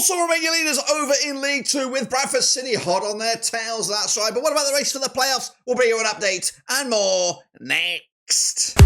Walsall remain your leaders over in League 2 with Bradford City hot on their tails, that's right. But what about the race for the playoffs? We'll bring you an update and more next.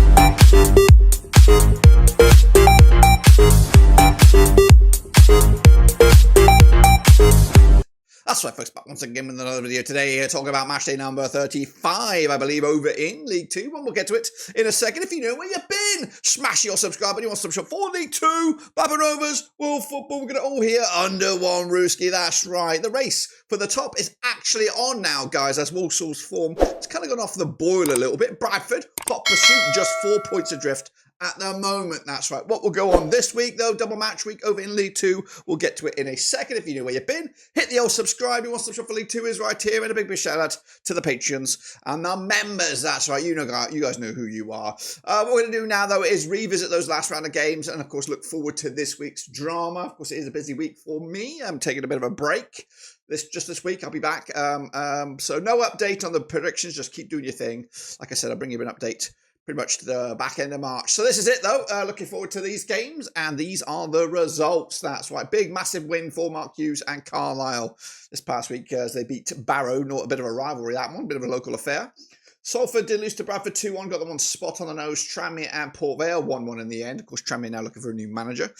That's right, folks, back once again with another video today, talking about Matchday number 35, I believe, over in League 2, and we'll get to it in a second. If you know where you've been, smash your subscribe button. You want subscribe for League 2, Bradford Rovers, World Football. We're going to all here under one rooski. That's right. The race for the top is actually on now, guys, as Walsall's form has kind of gone off the boil a little bit. Bradford, hot pursuit, just 4 points adrift at the moment. That's right. What will go on this week, though, double match week over in League 2, we'll get to it in a second. If you know where you've been, hit the old subscribe. You want subscribe for League 2 is right here. And a big shout out to the Patreons and the members. That's right. You guys know who you are. What we're going to do now, though, is revisit those last round of games and, of course, look forward to this week's drama. Of course, it is a busy week for me. I'm taking a bit of a break. This week, I'll be back. So no update on the predictions. Just keep doing your thing. Like I said, I'll bring you an update pretty much to the back end of March. So this is it, though. Looking forward to these games, and these are the results. That's right. Big, massive win for Mark Hughes and Carlisle this past week as they beat Barrow. Not a bit of a rivalry, that one. Bit of a local affair. Salford did lose to Bradford 2-1. Got them on spot on the nose. Tranmere and Port Vale 1-1 in the end. Of course, Tranmere now looking for a new manager.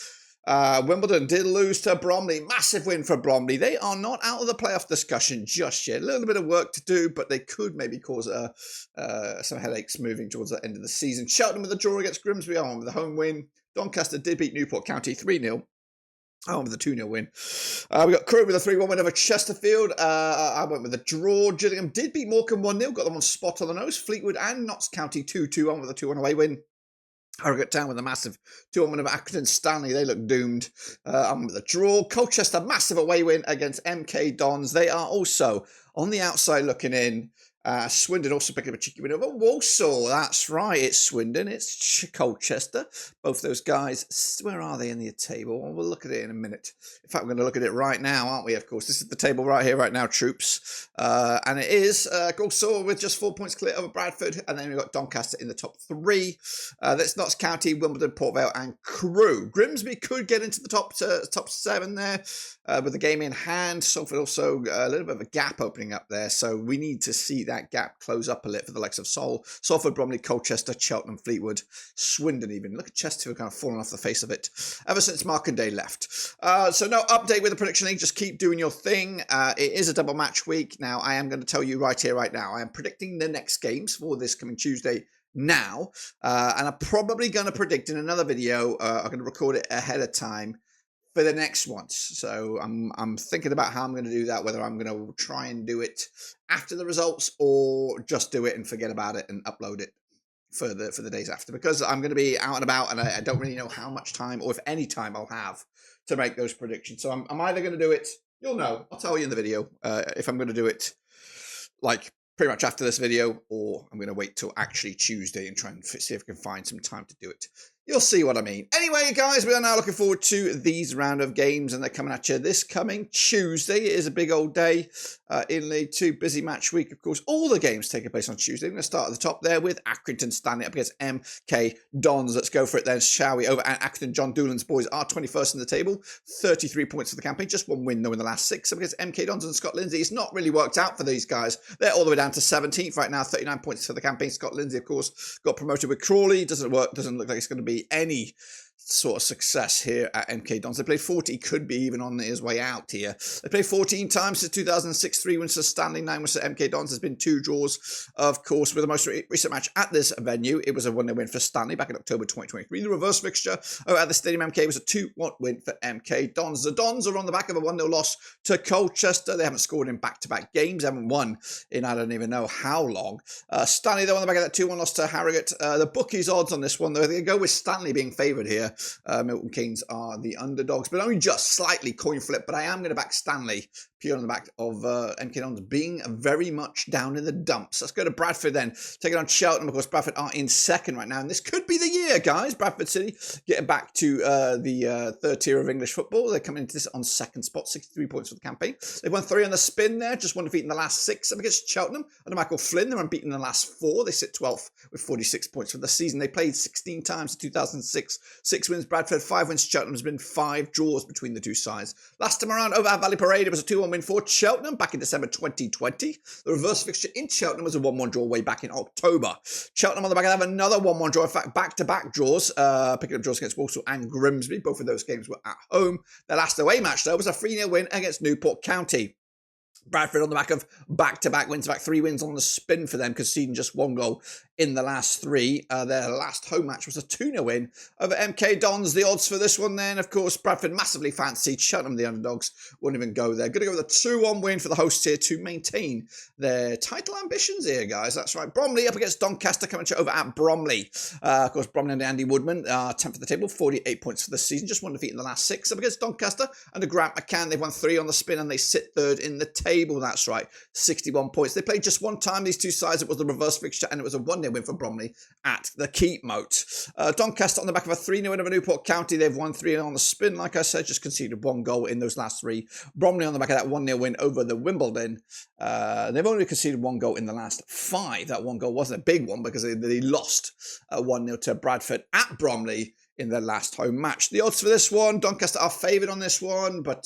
Wimbledon did lose to Bromley. Massive win for Bromley. They are not out of the playoff discussion just yet. A little bit of work to do, but they could maybe cause some headaches moving towards the end of the season. Cheltenham with a draw against Grimsby on with a home win. Doncaster did beat Newport County 3-0. Oh, with a 2-0 win. We got Crewe with a 3-1 win over Chesterfield. I went with a draw. Gillingham did beat Morecambe 1-0. Got them on spot on the nose. Fleetwood and Notts County 2-2 with a 2-1 away win. Harrogate down with a massive 2-1 win over Accrington. Stanley, they look doomed. I'm with a draw. Colchester, massive away win against MK Dons. They are also on the outside looking in. Swindon also picking up a cheeky win over Walsall. That's right, it's Swindon, it's Colchester. Both those guys, where are they in the table? Well, we'll look at it in a minute. In fact, we're going to look at it right now, aren't we? Of course, this is the table right here, right now, troops. And it is Walsall with just 4 points clear over Bradford. And then we've got Doncaster in the top 3. That's Notts County, Wimbledon, Port Vale, and Crewe. Grimsby could get into the top 7 there with the game in hand. Salford also a little bit of a gap opening up there. So we need to see that gap close up a little for the likes of Salford, Bromley, Colchester, Cheltenham, Fleetwood, Swindon even. Look at Chesterfield kind of falling off the face of it ever since Markandale left. So no update with the prediction league. Just keep doing your thing. It is a double match week. Now, I am going to tell you right here, right now, I am predicting the next games for this coming Tuesday now. And I'm probably going to predict in another video. I'm going to record it ahead of time for the next ones. So I'm thinking about how I'm going to do that, whether I'm going to try and do it after the results or just do it and forget about it and upload it for the days after, because I'm going to be out and about and I don't really know how much time or if any time I'll have to make those predictions. So I'm either going to do it, you'll know, I'll tell you in the video if I'm going to do it like pretty much after this video, or I'm going to wait till actually Tuesday and try and see if I can find some time to do it. You'll see what I mean. Anyway, guys, we are now looking forward to these round of games, and they're coming at you this coming Tuesday. It is a big old day in League 2. Busy match week, of course. All the games taking place on Tuesday. We're going to start at the top there with Accrington Stanley up against MK Dons. Let's go for it then, shall we? Over at Accrington, John Doolan's boys are 21st in the table. 33 points for the campaign. Just one win, though, in the last 6. Up against MK Dons and Scott Lindsay. It's not really worked out for these guys. They're all the way down to 17th right now. 39 points for the campaign. Scott Lindsay, of course, got promoted with Crawley. Doesn't look like it's going to be any sort of success here at MK Dons. They played 40, could be even on his way out here. They played 14 times since 2006, 3 wins for Stanley, 9 wins for MK Dons. There's been 2 draws, of course, with the most recent match at this venue. It was a 1-0 win for Stanley back in October 2023. The reverse fixture at the Stadium MK was a 2-1 win for MK Dons. The Dons are on the back of a 1-0 loss to Colchester. They haven't scored in back-to-back games, haven't won in I don't even know how long. Stanley, though, on the back of that 2-1 loss to Harrogate. The bookies' odds on this one, though, they go with Stanley being favoured here. Milton Keynes are the underdogs, but only just slightly coin flip. But I am going to back Stanley pure on the back of MK Dons being very much down in the dumps. Let's go to Bradford then, taking on Cheltenham. Of course, Bradford are in second right now, and this could be the year, guys. Bradford City getting back to the third tier of English football. They're coming into this on second spot, 63 points for the campaign. They've won 3 on the spin there, just one defeat in the last 6 up against Cheltenham. Under Michael Flynn, they're unbeaten in the last 4. They sit 12th with 46 points for the season. They played 16 times in 2006. 6 wins Bradford, 5 wins Cheltenham. Has been 5 draws between the two sides. Last time around over at Valley Parade, it was a 2-1 win for Cheltenham back in December 2020. The reverse fixture in Cheltenham was a 1-1 draw way back in October. Cheltenham on the back have another 1-1 draw. In fact, back-to-back draws, picking up draws against Walsall and Grimsby. Both of those games were at home. Their last away match, though, was a 3-0 win against Newport County. Bradford on the back of back-to-back wins, in fact 3 wins on the spin for them, conceding just 1 goal in the last 3. Their last home match was a 2-0 win over MK Dons. The odds for this one then, of course, Bradford massively fancied. Cheltenham, the underdogs, wouldn't even go there. Going to go with a 2-1 win for the hosts here to maintain their title ambitions here, guys. That's right. Bromley up against Doncaster, coming to over at Bromley. Of course, Bromley under Andy Woodman, 10th of the table, 48 points for the season. Just 1 defeat in the last 6. Up against Doncaster under Grant McCann. They've won 3 on the spin and they sit 3rd in the table. That's right. 61 points. They played just 1 time, these two sides. It was the reverse fixture and it was a 1-0 win for Bromley at the Keep Moat. Doncaster on the back of a 3-0 win over Newport County. They've won 3 on the spin, like I said, just conceded 1 goal in those last 3. Bromley on the back of that 1-0 win over the Wimbledon. They've only conceded 1 goal in the last 5. That 1 goal wasn't a big one because they lost 1-0 to Bradford at Bromley in their last home match. The odds for this one, Doncaster are favoured on this one, but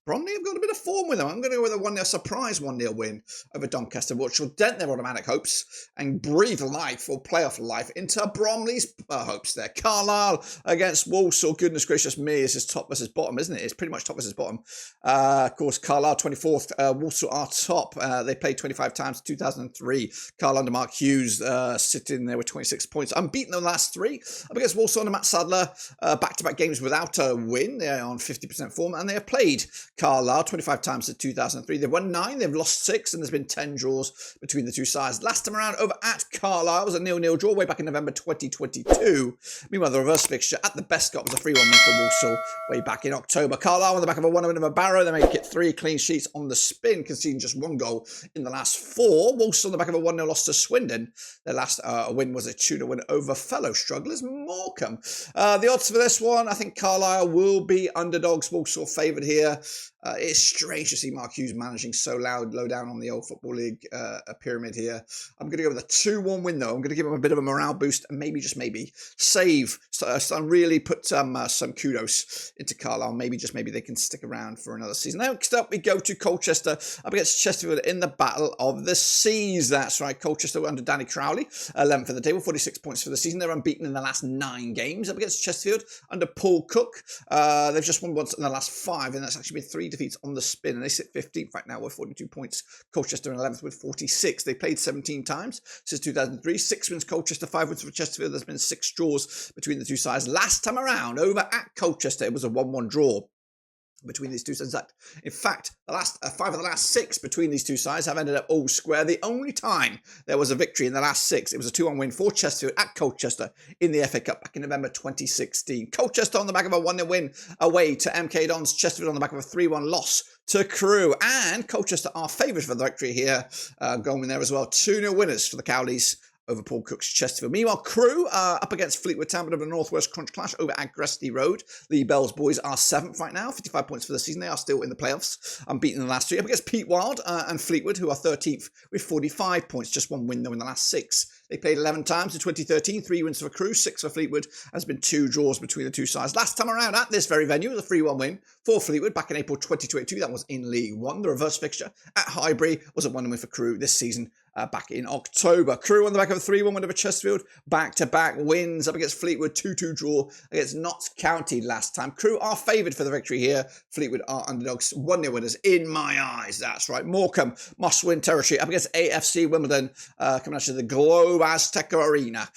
Bromley have got a bit of form with them. I'm going to go with a 1-0 surprise 1-0 win over Doncaster, which will dent their automatic hopes and breathe life or playoff life into Bromley's hopes there. Carlisle against Walsall. Goodness gracious me, this is top versus bottom, isn't it? It's pretty much top versus bottom. Of course, Carlisle 24th, Walsall are top. They played 25 times, 2003. Carlisle under Mark Hughes sitting there with 26 points. Unbeaten the last 3. Up against Walsall under Matt Sadler, back-to-back games without a win. They're on 50% form, and they have played Carlisle 25 times since 2003. They've won 9, they've lost 6, and there's been 10 draws between the two sides. Last time around over at Carlisle was a 0-0 draw way back in November 2022. Meanwhile, the reverse fixture at the Bescott was a 3-1 win for Walsall way back in October. Carlisle on the back of a 1-0 win over Barrow. They make it 3 clean sheets on the spin, conceding just 1 goal in the last 4. Walsall on the back of a 1-0 loss to Swindon. Their last win was a 2-0 win over fellow strugglers Morecambe. The odds for this one, I think Carlisle will be underdogs. Walsall favoured here. It's strange to see Mark Hughes managing so low down on the old Football League pyramid here. I'm going to go with a 2-1 win, though. I'm going to give him a bit of a morale boost and maybe, just maybe, really put some kudos into Carlisle. Maybe, just maybe, they can stick around for another season. Next up, we go to Colchester up against Chesterfield in the Battle of the Seas. That's right. Colchester under Danny Crowley, 11th for the table, 46 points for the season. They're unbeaten in the last 9 games. Up against Chesterfield under Paul Cook. They've just won once in the last 5, and that's actually been 3 defeats on the spin, and they sit 15th right now with 42 points. Colchester in 11th with 46. They played 17 times since 2003. 6 wins Colchester, 5 wins for Chesterfield. There's been 6 draws between the two sides. Last time around, over at Colchester, it was a 1-1 draw between these two sides. In fact, the last 5 of the last 6 between these two sides have ended up all square. The only time there was a victory in the last 6, it was a 2-1 win for Chesterfield at Colchester in the FA Cup back in November 2016. Colchester on the back of a 1-0 win away to MK Dons. Chesterfield on the back of a 3-1 loss to Crewe. And Colchester are favourites for the victory here. Going in there as well. 2-0 winners for the Cowleys over Paul Cook's Chesterfield. Meanwhile, Crewe up against Fleetwood Town, bit of a Northwest crunch clash over at Gresty Road. Lee Bell's boys are 7th right now, 55 points for the season. They are still in the playoffs, unbeaten in the last 3. Up against Pete Wild and Fleetwood, who are 13th with 45 points, just 1 win though in the last 6. They played 11 times in 2013, 3 wins for Crewe, 6 for Fleetwood. There's been 2 draws between the two sides. Last time around at this very venue, it was a 3-1 win for Fleetwood back in April 2022. That was in League 1. The reverse fixture at Highbury was a 1-1 win for Crewe this season. Back in October. Crewe on the back of a 3-1 win over Chesterfield. Back-to-back wins up against Fleetwood. 2-2 draw against Notts County last time. Crewe are favoured for the victory here. Fleetwood are underdogs. 1-0 winners in my eyes. That's right. Morecambe must-win territory up against AFC Wimbledon. Coming out to the Globe Azteca Arena.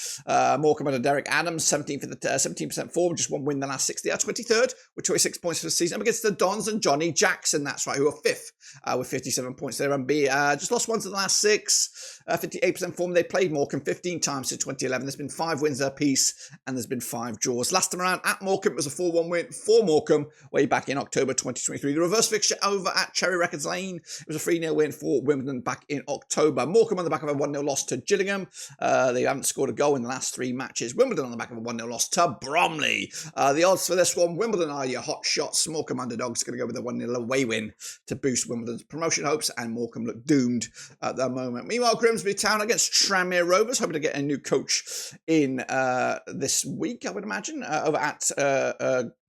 Morecambe under Derek Adams. 17% form. Just 1 win the last 6. They are 23rd with 26 points for the season. Up against the Dons and Johnny Jackson. That's right. Who are 5th with 57 points. They're unbeaten. Just lost 1 to the last 6. 58% form. They played Morecambe 15 times since 2011. There's been 5 wins apiece, and there's been 5 draws. Last time around at Morecambe, it was a 4-1 win for Morecambe way back in October 2023. The reverse fixture over at Cherry Records Lane, it was a 3-0 win for Wimbledon back in October. Morecambe on the back of a 1-0 loss to Gillingham. They haven't scored a goal in the last 3 matches. Wimbledon on the back of a 1-0 loss to Bromley. The odds for this one, Wimbledon are your hot shots. Morecambe underdogs going to go with a 1-0 away win to boost Wimbledon's promotion hopes, and Morecambe look doomed at the moment. Meanwhile, Grimsby Town against Tranmere Rovers, hoping to get a new coach in this week, I would imagine, over at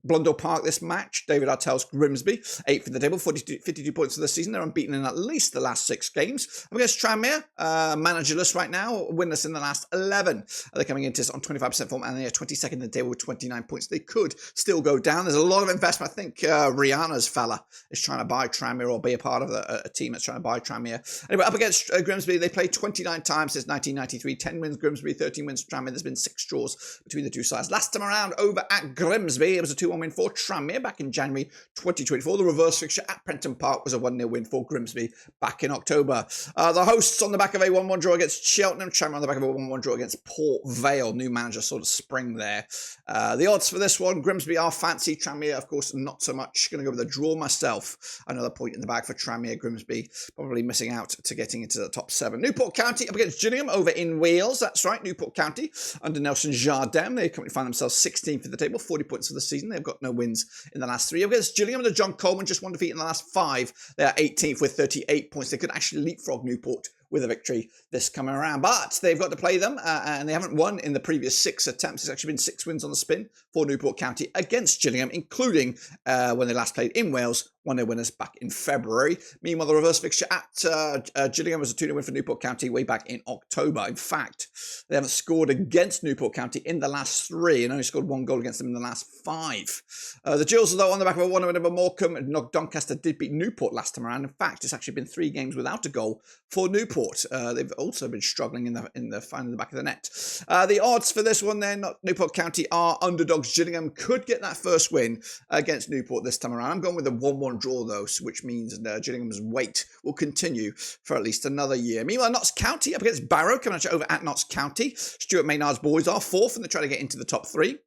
Blundell Park this match. David Artell's Grimsby, 8th in the table, 52 points for the season. They're unbeaten in at least the last 6 games. Against Tranmere, managerless right now, winless in the last 11. They're coming into this on 25% form, and they are 22nd in the table with 29 points. They could still go down. There's a lot of investment. I think Rihanna's fella is trying to buy Tranmere, or be a part of a team that's trying to buy Tranmere. Anyway, up against Grimsby, they played 29 times since 1993. 10 wins Grimsby, 13 wins Tranmere. There's been 6 draws between the two sides. Last time around over at Grimsby, it was a 2-1 win for Tranmere back in January 2024. The reverse fixture at Prenton Park was a 1-0 win for Grimsby back in October. The hosts on the back of a 1-1 draw against Cheltenham. Tranmere on the back of a 1-1 draw against Port Vale. New manager sort of spring there. The odds for this one, Grimsby are fancy. Tranmere, of course, not so much. Going to go with a draw myself. Another point in the bag for Tranmere. Grimsby probably missing out to getting into the top 7. Newport County up against Gillingham over in Wales. That's right, Newport County under Nelson Jardine. They currently find themselves 16th in the table, 40 points for the season. They've got no wins in the last 3. Against Gillingham under John Coleman, just 1 defeat in the last 5. They are 18th with 38 points. They could actually leapfrog Newport with a victory this coming around, but they've got to play them, and they haven't won in the previous 6 attempts. It's actually been 6 wins on the spin for Newport County against Gillingham, including when they last played in Wales, 1-0 winners back in February. Meanwhile, the reverse fixture at Gillingham was a 2-0 win for Newport County way back in October. In fact, they haven't scored against Newport County in the last 3 and only scored 1 goal against them in the last 5. The Gills, though, on the back of a 1-0 win over Morecambe, Doncaster did beat Newport last time around. In fact, it's actually been 3 games without a goal for Newport. They've also been struggling in the finding the back of the net. The odds for this one then, Newport County are underdogs. Gillingham could get that first win against Newport this time around. I'm going with a 1-1 draw though, which means Gillingham's wait will continue for at least another year. Meanwhile, Notts County up against Barrow, coming at you over at Notts County. Stuart Maynard's boys are 4th and they're trying to get into the top 3.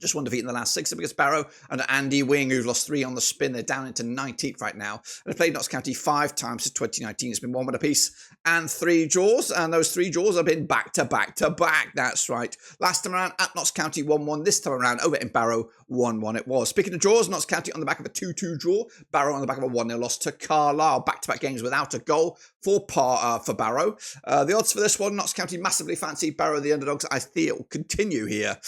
Just 1 defeat in the last 6 against Barrow under Andy Wing, who've lost 3 on the spin. They're down into 19th right now. And they've played Notts County 5 times since 2019. It's been 1 win apiece and 3 draws. And those 3 draws have been back to back to back. That's right. Last time around at Notts County 1-1. This time around over in Barrow 1-1 it was. Speaking of draws, Notts County on the back of a 2-2 draw. Barrow on the back of a 1-0 loss to Carlisle. Back-to-back games without a goal for Barrow. The odds for this one, Notts County massively fancy Barrow, the underdogs. I think it will continue here.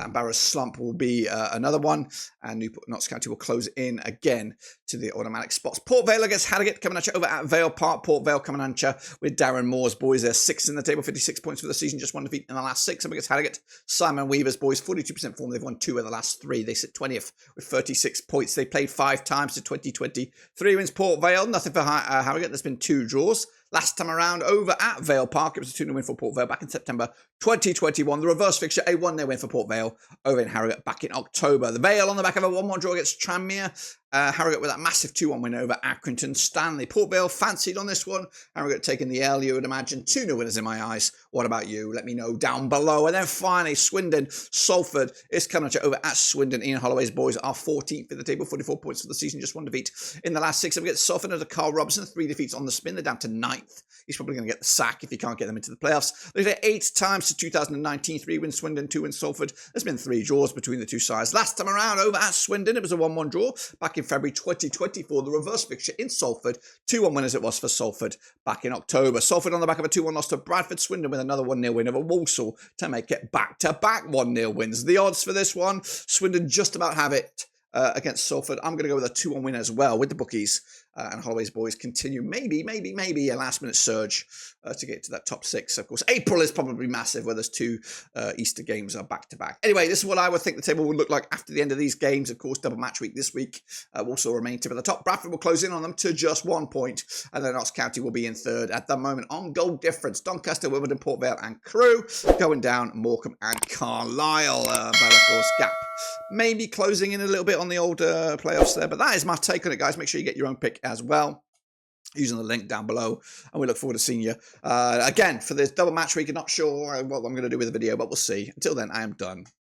Barrow's slump will be another one, and Notts County will close in again to the automatic spots. Port Vale against Harrogate, coming at you over at Vale Park. Port Vale coming at you with Darren Moore's boys. They're 6th in the table, 56 points for the season, just 1 defeat in the last 6. Up against Harrogate, Simon Weaver's boys, 42% form. They've won 2 of the last 3. They sit 20th with 36 points. They played 5 times to 2020. 3 wins Port Vale, nothing for Harrogate. There's been 2 draws. Last time around over at Vale Park, it was a 2-0 win for Port Vale back in September 2021. The reverse fixture, a 1-0 win for Port Vale over in Harrogate back in October. The Vale on the back of a 1-1 draw against Tranmere. Harrogate with that massive 2-1 win over Accrington. Stanley. Port Vale fancied on this one. Harrogate taking the L, you would imagine. 2-0 winners in my eyes. What about you? Let me know down below. And then finally, Swindon. Salford is coming at you over at Swindon. Ian Holloway's boys are 14th in the table, 44 points for the season, just 1 defeat in the last 6. Against Salford under Carl Robinson, 3 defeats on the spin. They're down to 9th. He's probably going to get the sack if he can't get them into the playoffs. They've had 8 times to 2019, 3 wins Swindon, 2 wins Salford. There's been 3 draws between the two sides. Last time around over at Swindon, it was a 1-1 draw back in February 2024. The reverse fixture in Salford, 2-1 winners it was for Salford back in October. Salford on the back of a 2-1 loss to Bradford. Swindon with another 1-0 win over Walsall to make it back-to-back 1-0 wins. The odds for this one, Swindon just about have it against Salford. I'm going to go with a 2-1 win as well with the bookies. And Holloway's boys continue maybe a last-minute surge to get to that top 6. Of course, April is probably massive, where there's 2 Easter games are back-to-back. Anyway, this is what I would think the table would look like after the end of these games. Of course, double match week this week will also remain tip at the top. Bradford will close in on them to just 1 point, and then Notts County will be in 3rd at the moment on goal difference. Doncaster, Wimbledon, Port Vale, and Crewe going down. Morecambe and Carlisle, but of course, gap maybe closing in a little bit on the old playoffs there. But that is my take on it, guys. Make sure you get your own pick as well. using the link down below, and we look forward to seeing you again for this double match week. I'm not sure what I'm going to do with the video, but we'll see. Until then, I am done.